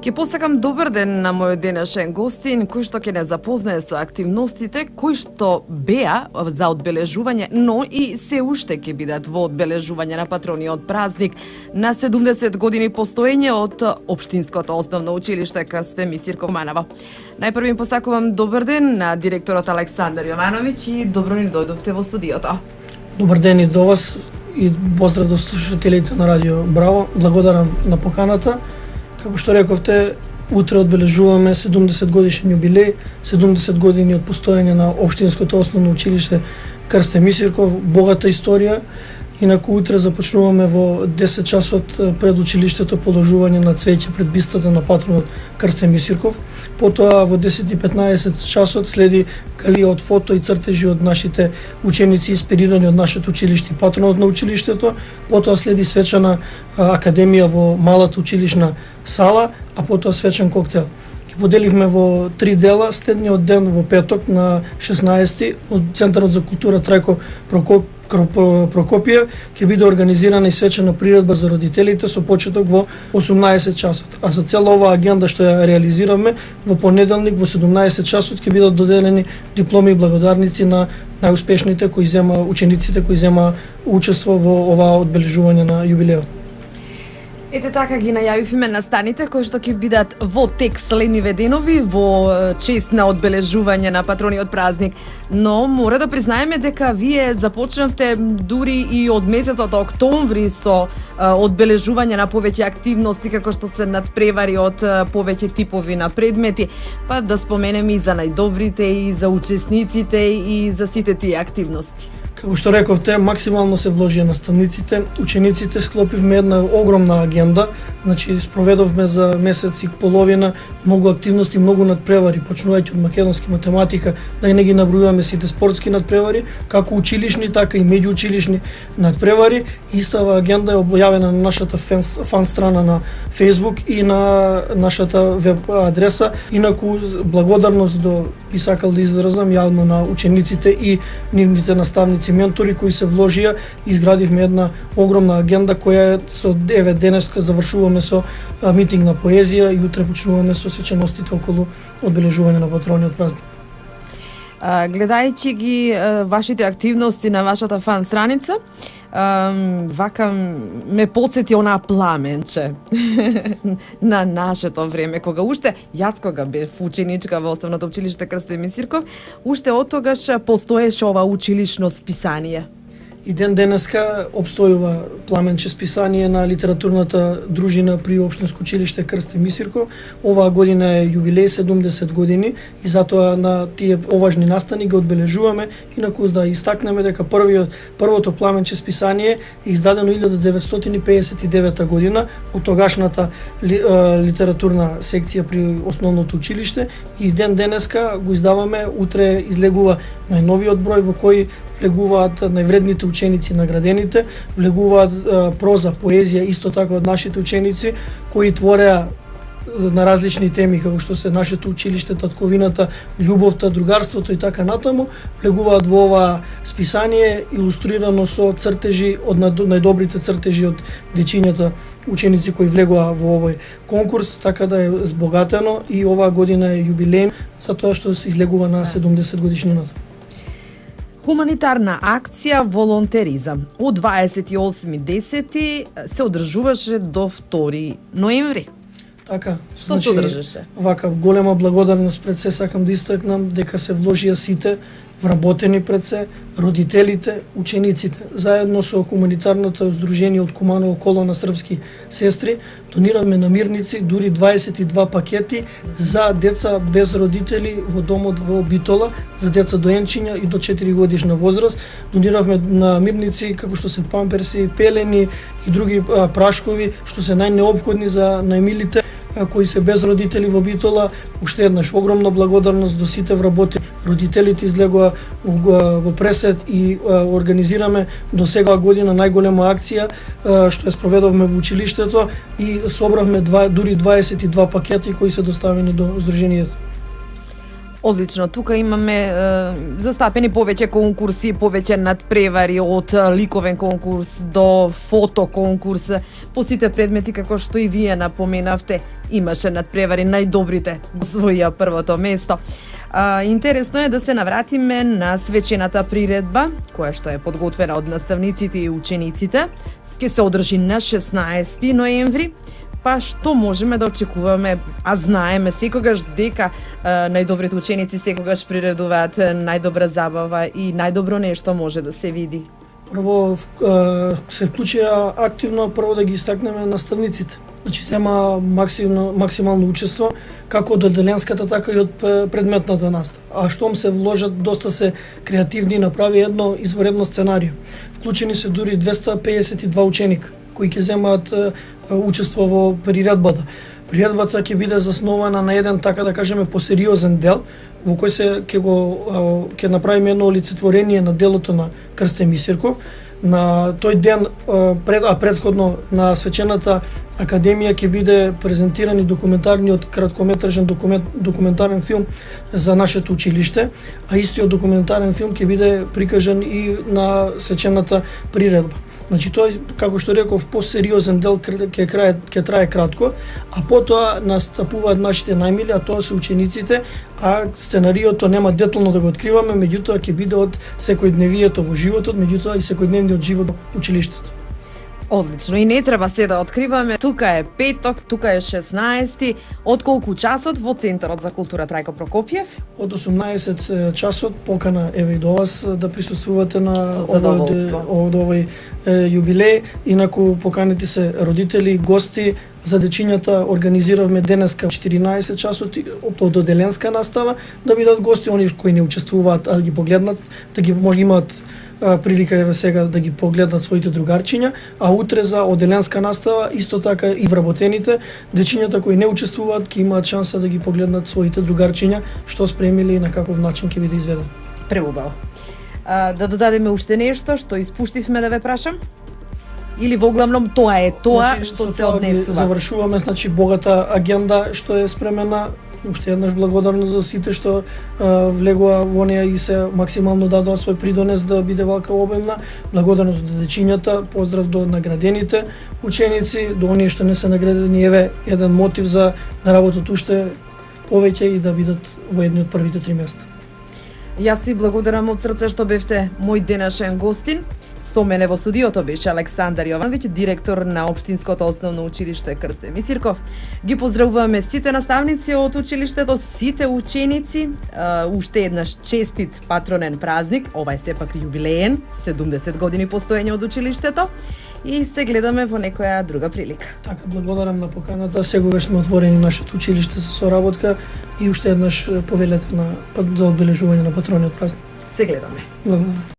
Ќе посакам добар ден на мојот денешен гостин, кој што ќе не запознае со активностите кои што беа за одбележување, но и се уште ќе бидат во одбележување на патрониот празник на 70 години постоење од Општинското основно училиште Крсте Мисирко Манава. Најпрво им посакувам добар ден на директорот Александар Јовановиќ и добро ни дојдовте во студиото. Добар ден и до вас и поздрав до слушателите на Радио Браво. Благодарам на поканата. Како што рековте, утре одбележуваме 70 годишен јубилеј, 70 години од постоење на Општинското основно училиште Крсте Мисирков, богата историја. Инаку утре започнуваме во 10 часот пред училиштето положување на цвеќе пред бистата на патронот Крсте Мисирков. Потоа во 10:15 часот следи галија од фото и цртежи од нашите ученици инспирирани од нашето училиште и патронот на училиштето. Потоа следи свечана академија во малата училишна сала, а потоа свечен коктел. Ги поделивме во 3 дела. Следниот ден во петок на 16 од Центарот за култура Трајко Прокопија ќе биде организирана и свечена приредба за родителите со почеток во 18 часот. А за цела оваа агенда што ја реализираме, во понеделник во 17 часот ќе бидат доделени дипломи и благодарници на најуспешните учениците кои зема учество во оваа одбележување на јубилеот. Ете така ги најавивме настаните кои што ќе бидат во тек следниве денови во чест на одбележување на патрониот празник. Но мора да признаеме дека вие започнавте дури и од месецот октомври со одбележување на повеќе активности како што се надпревари од повеќе типови на предмети. Па да споменеме и за најдобрите и за учесниците и за сите тие активности. Како што рековте, максимално се вложија наставниците, учениците, склопивме една огромна агенда, значи спроведовме за месец и половина многу активности, многу надпревари, почнувајќи од македонски математика, да и не ги набројуваме сите спортски надпревари, како училишни, така и меѓуучилишни надпревари. Истава агенда е објавена на нашата фан страна на Facebook и на нашата веб адреса. Инаку благодарност би сакал да изразам јавно на учениците и нивните наставници, ментори кои се вложија, изградивме една огромна агенда која со 9 денеска завршуваме со митинг на поезија и утре почнуваме со свеченостите околу одбележување на патрониот празник. Гледајќи ги вашите активности на вашата фан страница, вака ме подсети онаа пламенче на нашето време, кога уште, јас кога бев ученичка во Основното училиште Крсте Мисирков, уште оттогаш постоеше ова училишно списание. И ден денеска обстојува пламенче списание на литературната дружина при Општинско училиште Крсте Мисирков. Оваа година е јубилеј 70 години и затоа на тие оважни настани ги одбележуваме. Инаку да истакнеме дека првото пламенче списание е издадено 1959 година од тогашната литературна секција при Основното училиште и ден денеска го издаваме. Утре излегува најновиот број во кој влегуваат највредните ученици наградените, влегуваат проза, поезија исто така од нашите ученици кои твореа на различни теми како што се нашето училиште, татковината, љубовта, другарството и така натаму, влегуваат во ова списание илустрирано со цртежи од најдобрите цртежи од дечињата ученици кои влегува во овој конкурс, така да е збогатено и оваа година е јубилеј затоа што се излегува на 70 годишнината. Хуманитарна акција волонтеризам од 28.10. се одржуваше до 2 ноември. Така, што се одржаше? Вака голема благодарност пред се сакам да истакнам дека се вложија сите вработени пред се, родителите, учениците, заедно со хуманитарното здружение од Куманово колона српски сестри, дониравме намирници, дури 22 пакети за деца без родители во домот во Битола, за деца доенчиња и до 4 годишна возраст. Дониравме намирници како што се памперси, пелени и други прашкови, што се најнеопходни за најмилите кои се без родители во Битола. Уште еднаш огромна благодарност до сите вработени. Родителите излегоа во пресет и организираме до сега година најголема акција што ја спроведовме во училиштето и собравме дури 22 пакети кои се доставени до здруженијето. Одлично, тука имаме застапени повеќе конкурси, повеќе надпревари од ликовен конкурс до фото конкурс. По сите предмети, како што и вие напоменавте, имаше надпревари, најдобрите го освоија првото место. Интересно е да се навратиме на свечената приредба, која што е подготвена од наставниците и учениците. Ќе се одржи на 16 ноември. Па што можеме да очекуваме, а знаеме секогаш дека најдобрите ученици секогаш приредуваат најдобра забава и најдобро нешто може да се види. Прво се вклучија активно прво да ги истакнеме наставниците. Значи сема максимално учество како од одделенската така и од предметната настава. А штом се вложат, доста се креативни и направи едно изворедно сценарио. Вклучени се дури 252 ученика кои ќе земаат учество во приредбата. Приредбата ќе биде заснована на еден, така да кажеме, посериозен дел, во кој ќе направиме едно олицетворение на делото на Крстен Мисирков. На тој ден, предходно на свечената академија ќе биде презентиран и документарниот краткометражен документарен филм за нашето училиште, а истиот документарен филм ќе биде прикажан и на свечената приредба. Значи тој, како што реков, посериозен дел ќе трае кратко, а потоа настапуваат нашите најмили, а тоа се учениците, а сценариото нема детално да го откриваме, меѓутоа ќе биде од секојдневието во животот, меѓутоа и секојдневниот живот во училиштето. Одлично, и не треба се да откриваме. Тука е петок, тука е 16. Од колку часот во Центарот за култура Трајко Прокопиев? Од 18 часот покана еве и до вас да присуствувате на овој јубилеј. Инаку поканите се родители, гости. За дечињата организиравме денеска 14 часот од одделенска настава да бидат гости, они кои не учествуваат, а да ги погледнат, да ги може имаат прилика еве сега да ги погледнат своите другарчиња, а утре за одделенска настава исто така и вработените дечињата кои не учествуваат ќе имаат шанса да ги погледнат своите другарчиња што спремиле и на каков начин ќе биде изведен. Преубаво. Да додадеме уште нешто што испуштивме да ве прашам? Или во главном тоа е тоа што се однесува. Завршуваме, значи, богата агенда што е спремена. Уште еднаш благодарност за сите што влегува во неја и се максимално дадоа свој придонес да биде вака обемна. Благодарност до дечињата, поздрав до наградените ученици, до оние што не се наградени, еве еден мотив за да работат уште повеќе и да бидат во едни од првите 3 места. Јас ви благодарам од срце што бевте мој денешен гостин. Со мене во студиото беше Александар Јовановиќ, директор на Општинското основно училиште Крстен Мисирков. Ги поздравуваме сите наставници од училиштето, сите ученици. Уште еднаш честит патронен празник, ова е сепак јубилеен, 70 години постоење од училиштето. И се гледаме во некоја друга прилика. Така, благодарам на поканата. Секогаш сме отворени нашето училиште за соработка и уште еднаш повелете на одбележување на патрониот празник. Се гледаме. Благодарам.